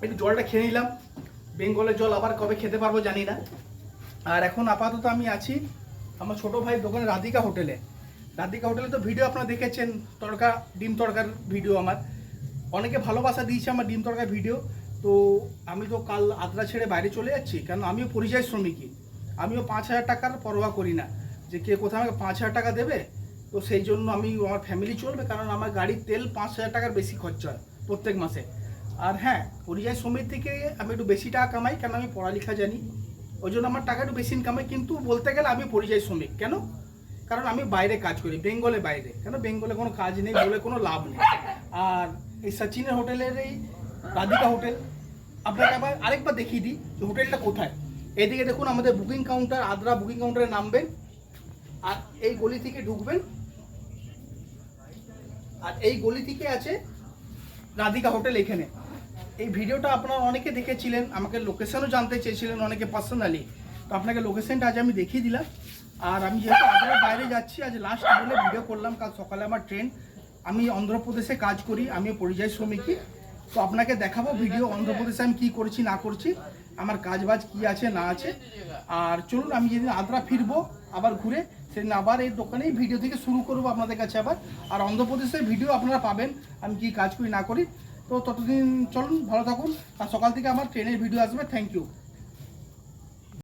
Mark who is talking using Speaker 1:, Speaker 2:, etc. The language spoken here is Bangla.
Speaker 1: একটু জলটা খেয়ে নিলাম। বেঙ্গলের জল আবার কবে খেতে পারবো জানি না। আর এখন আপাতত আমি আছি আমার ছোটো ভাইয়ের দোকানে রাধিকা হোটেলে। রাধিকা হোটেলে তো ভিডিও আপনারা দেখেছেন, তড়কা ডিম তড়কার ভিডিও। আমার অনেকে ভালোবাসা দিয়েছে আমার ডিম তড়কার ভিডিও। তো আমি তো কাল আদ্রা ছেড়ে বাইরে চলে যাচ্ছি, কারণ আমিও পরিযায়ী শ্রমিকই। আমিও 5,000 টাকার পরোয়া করি না যে কে কোথাও আমাকে 5,000 টাকা দেবে। তো সেই জন্য আমি আমার ফ্যামিলি চলবে, কারণ আমার গাড়ির তেল 5,000 টাকার বেশি খরচা হয় প্রত্যেক মাসে। আর হ্যাঁ, পরিযায়ী শ্রমিক থেকে আমি একটু বেশি টাকা কামাই, কারণ আমি পড়ালেখা জানি, ওই জন্য আমার টাকা একটু বেশি ইনকাম হয়। কিন্তু বলতে গেলে আমি পরিযায়ী শ্রমিক কেন, কারণ আমি বাইরে কাজ করি, বেঙ্গলে বাইরে। কেন বেঙ্গলে কোনো কাজ নেই বলে কোনো লাভ নেই। আর এই সচিনের হোটেলের এই রাধিকা হোটেল আপনাকে আবার আরেকবার দেখিয়ে দিই যে হোটেলটা কোথায়। এদিকে দেখুন আমাদের বুকিং কাউন্টার, আদ্রা বুকিং কাউন্টারে নামবেন আর এই গলি থেকে ঢুকবেন, আর এই গলি থেকে আছে রাধিকা হোটেল। এখানে এই ভিডিওটা আপনারা অনেকে দেখেছিলেন, আমাকে লোকেশনও জানতে চেয়েছিলেন অনেকে পার্সোনালি। তো আপনাকে লোকেশনটা আজ আমি দেখিয়ে দিলাম। আর আমি যেহেতু আদ্রার বাইরে যাচ্ছি, আজ লাস্ট বলে ভিডিও করলাম। কাল সকালে আমার ট্রেন, আমি অন্ধ্রপ্রদেশে কাজ করি, আমি পরিযায়ী শ্রমিকই। তো আপনাকে দেখাবো ভিডিও অন্ধ্রপ্রদেশে আমি কী করছি না করছি, আমার কাজবাজ কী আছে না আছে। আর চলুন আমি যেদিন আদ্রা ফিরবো আবার ঘুরে, সেদিন আবার এই দোকানেই ভিডিও থেকে শুরু করবো আপনাদের কাছে আবার। আর অন্ধ্রপ্রদেশের ভিডিও আপনারা পাবেন আমি কী কাজ করি না করি। তো ততদিন চলুন, ভালো থাকুন। আর সকাল থেকে আমার ট্রেনের ভিডিও আসবে। Thank you.